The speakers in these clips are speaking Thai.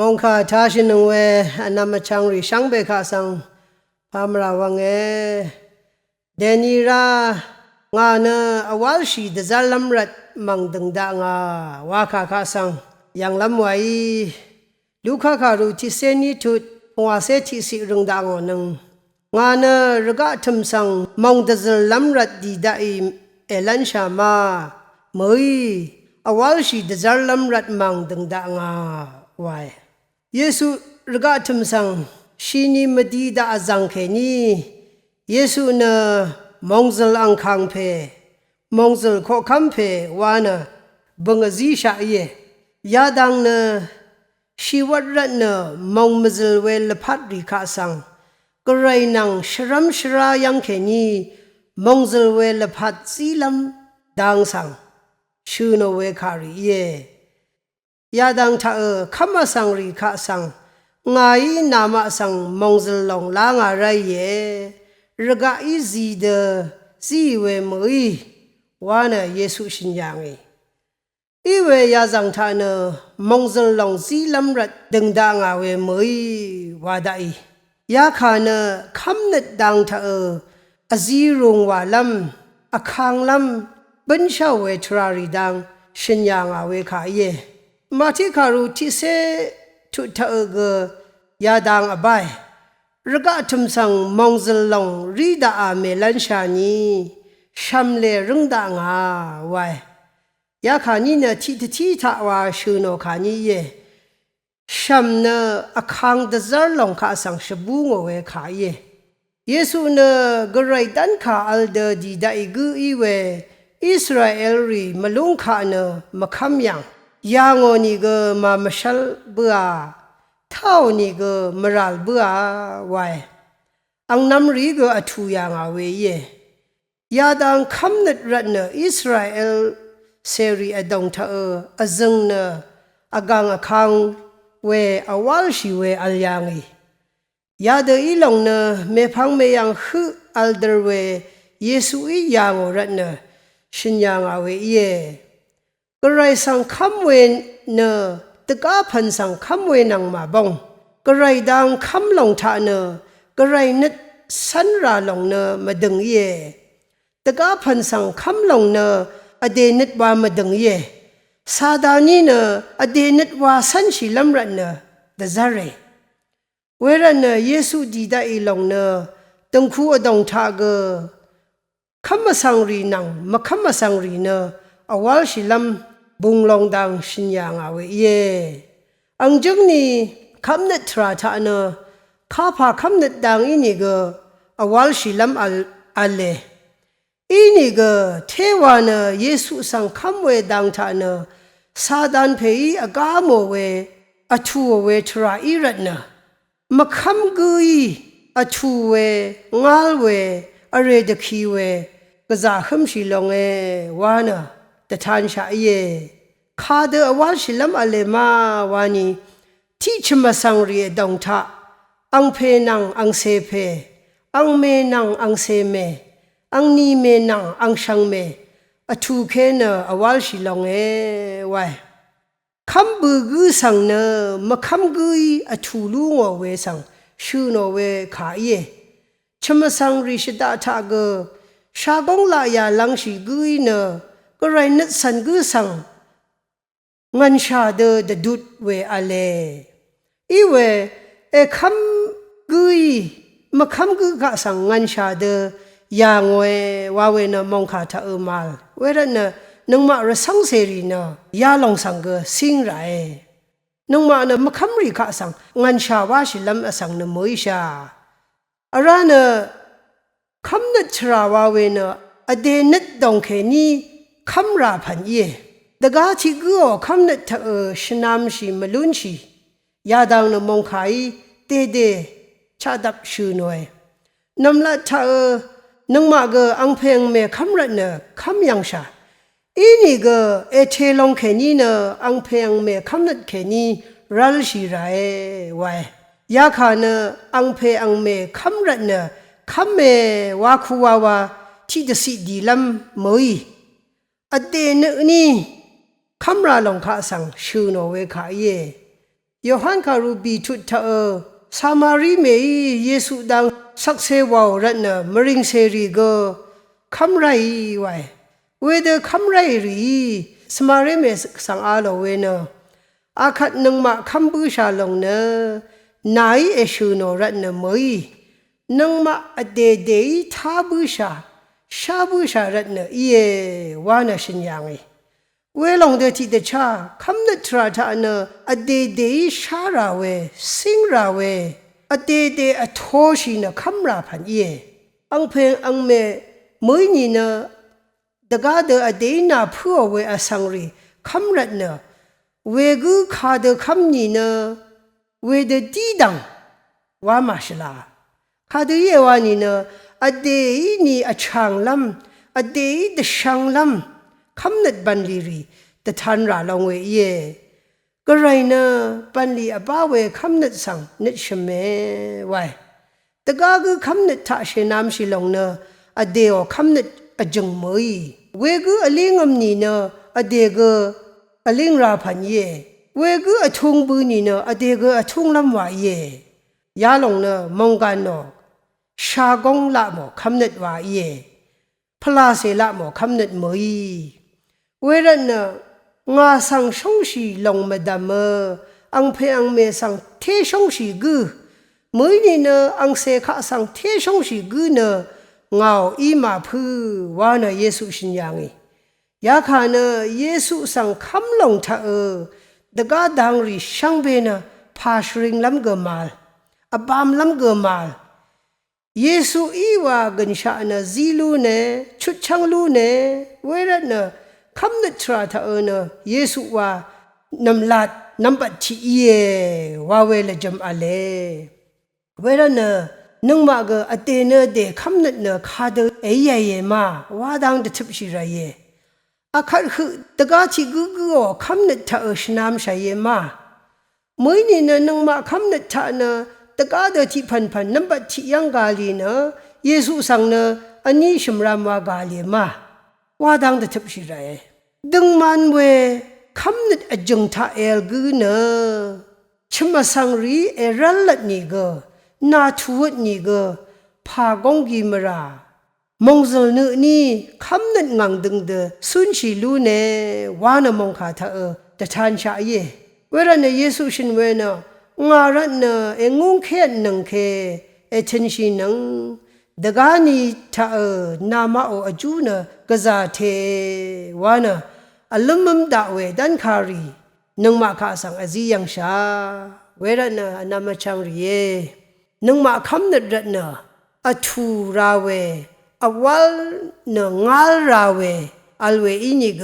มองข้าท้าชินงเวอนามชังริช่างเบข้าสังพามราวังเดนีรางาเนอวาลชีเดซาลัมรัดมังดึงดางาวาข้าสังยังลำไว้ลูกข้ารู้ที่เซนีทุดหัวเซที่สิรึงดางอนึงงาเนรกะทุมสังมังเดซาลัมรัดดีได้เอลันชามาเมยอวาลชีเดซาลัมรัดมังดึงดางาวายเยซูรกะทุมสังชีนีมดีดาจังเคนีเยซูเนมองซลอังคังเพมองซลขอคำเพวานะบังซีชาเยยาดังเนชีวัดรัตเนมองมซลเวลพัดริคาสังกระไรนังชรัมชรายังเคนีมองซลเวลพัดซีลัมดังสังชูโนเวคาริเยยาดังท่าขมาสังริคาสังไงนามาสังมองซลลงลางอะไรเยรกะอีซีเดซีเวมอีวานะเยซูชินยังอีเวยาจังท่านะมองซลลงซีลัมรัดดึงดางาเวมอีวาดายยาขานะคำนัดดังท่าอซีรุงวาลัมอคังลัมบัญชาเวทราริดังชินยังาเวขาเยมาที่ขารู้ที่เซทุท่ายาดังอบายรกะทุมสังมองซลลงรีดาเมลันชานีชัมเลรึงดางาวายยาขานีเนที่ทาวาชูโนขานีเยชัมเนอคังดซาร์ลงขาสังชบูงเวขาเยเยซูเนกระไรดันขาอัลเดดีได้กูอีเวอิสราเอลรีมลุงขาเนมคำยังยางอนีกมามชัลบัวเท่านี้ก็มรัลบัวไว้อังน้ำรีก็อทุยังเอาไว้เยยาดังคำนัดรัตเนอิสราเอลเซรีอดงเธอจึงเนอกังอคังเวอวาลชีเวอัลยังยาเดอีลงเนเมพังเมยังฮึอัลเดเวเยซูอียังรัตเนชินยังเอาไว้เยกระไรสังคำเวนเนตกาพันสังคำเวนังมาบงกระไรดังคำลงท่าเนกระไรนึดสันราลงเนมาดึงเยตกาพันสังคำลงเนอเดนึดว่ามาดึงเยซาดานีเนอเดนึดว่าสันชิลัมรันเนดซาเรเวรันเนเยซูดีได้ลงเนตึงคูอดงท่าเกคำมาสังรีนังมาคำมาสังรีเนอวาลชิลัมบุงลงดังชินยังเอาไว้เย่อังจุงนี้คำนัดทราท่านะข้าพาคำนัดดังอินี่ก็อวาลชิลัมอัลเลอินี่ก็เทวานะเยซูสังคำเวดังท่านะซาดานเพย์อากาโมเวอทูเวทราอิรัตนะมาคำกุยอทูเวงาลเวอเรดคีเวก็จะขมชิลงวานะแต่ท่านชายเย่ข้าเดอวาชิลัมอเลมาวานีที่ชมาสังเรียดงทะอังเพนังอังเซเพอังเมนังอังเซเมอังนีเมนังอังชังเมอทูเคเนอวาชิลงไว้คำบูกุสังเนมาคำกุยอทูลุงเวสังชูโนเวขาเย่ชมาสังริชดาทากชาบงลายาลังชีกุยเนก็ไรนึกสันกุสังงันชาเดอดุดเวอเลอีเวคำกุยมาคำกุกะสังงันชาเดอยางเววาเวนมองขาทามาลเวรนนึงมารสังเสรีนยาลงสังเกสิงไรนึงมาเนมาคำริกะสังงันชาวาชิลัมสังเนมวยชาอาราเนคำนัดชราวาเวนอเดนัดดงเคนีคำราพันเย่ดกาที่กูคำนัดเธอชนามชีมลุนชียาดังนมองขายเตเดชาดับชูนวยนำละเธอนังมาเกอังเพงเมคำรัตเนคำยังชาอีนี่เกเอเทลงแค่นี้เนอังเพงเมคำนัดแค่นี้รัลชีไรไว้ยาขาเนอังเพอังเมคำรัตเนคำเมวาคูวาที่จะสิดีลำมวยอเดนนี่คำราลงข้าสังชูโนเวขาเย ยอหันคารูบีทุตเธอสามารีเมย์เยซูดังสักเซวาวรัตเนมริงเซรีก็คำไรไว้เวเดคำไรรีสมารีเมสังอาโลเวเนอาคัดนึงมาคำบูชาลงเนนายเอชูโนรัตเนมยนึงมาอเดเดทาบูชาชาบูชารัตเนเยวานาชินยังเวลงเดที่เดชาคำนึกทราทานอเดเดชาราเวสิงราเวอเดเดอโทชินคำราพันอังเพงอังเมมยนีนดกาเดอเดนาพัวเวอสังรีคำรัตเนเวกุขาเดคำนีนเวเดดีดังวามาชลาขาเดเยวานีนอเดนีอช่างลำอเดเดช่างลำคำนัดบันลีรีแต่ทันราลงเวก็ไรนะบันลีอบ้าเวคำนัดสังนิชเมไว้แต่ก็คือคำนัดท่าเชนามชิลงเนอเดียวคำนัดอจังมวยเวกุอลิงอมนีเนอเดียกอลิงราพันเวกุอทุงบืนีเนอเดียกอทุงลำวายยาลงเนมองกันนชากงละโมคำนัดวายพลาเสละโมคำนัดมวยเวรันงาสังชงชีลงมาดามอังเพอังเมสังเทชงชีกูมือนี่อังเสขะสังเทชงชีกูเงาอีมาพูวานะเยซูชินยังยาคานเยซูสังคำลงทะดกาดังริช่างเบนพาชริงลำเกมาลอบามลำเกมาลเยซูอีวากันชาเนซีลูเนชุดช่างลูเนเวรันคำนึกทราทะเยซูว่านำลัดนำปัจจิเยวาเวลจำอะไรเวลานึงมากอเตเนเดคำนึกขาดเอเยมาว่าดังเดทิบชิระเยอาคัดคือตะกาชิกุกุคำนึกทะชนามชายมาเมื่อนี่นึงมาคำนึกทะตะกาเดที่พันนำปัจจิยังกาลีเยซูสังอันนี้ชมรามวากาลีมาว่าดังเดทิบชิระดึงมันเวคำนึกจังท่าเอลกูชมาสังรีเอรัลลัดนี่ก็นาทวดนี่ก็พากงกิมรามงจลนี่คำนึกงังดึงเดสุนชีลูเนวานมงคาท่าแต่ทานชาเยเวลาเยซูชินเวนงารันเองงเคนังเคเอเทนชินังดกานีท่านามาโออจูนกษาเทวานะอารมณ์ดาเวดันคารีนึงมาข้าสังอจียังชาเวรนะนามชังรีนึงมาคำนึกรัตนะอทูราเวอวัลนงาลราเวอัลเวอินิก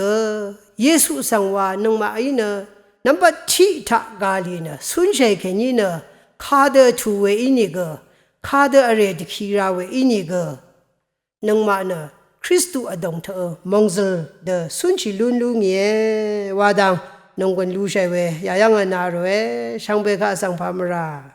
เยซูสังวานึงมาอินะนับที่ทักกาลีนะสุนเชยแค่นี้นะข้าเดทูเวอินิกข้าเดอะไรดิคีราเวอินิกนึงมานะคริสต์อดงเธอมงจลเดสุนชิลุนลุงเยวาดังนงกันลูชัยเวยายังนาโรเอช่างเบคาสังพามรา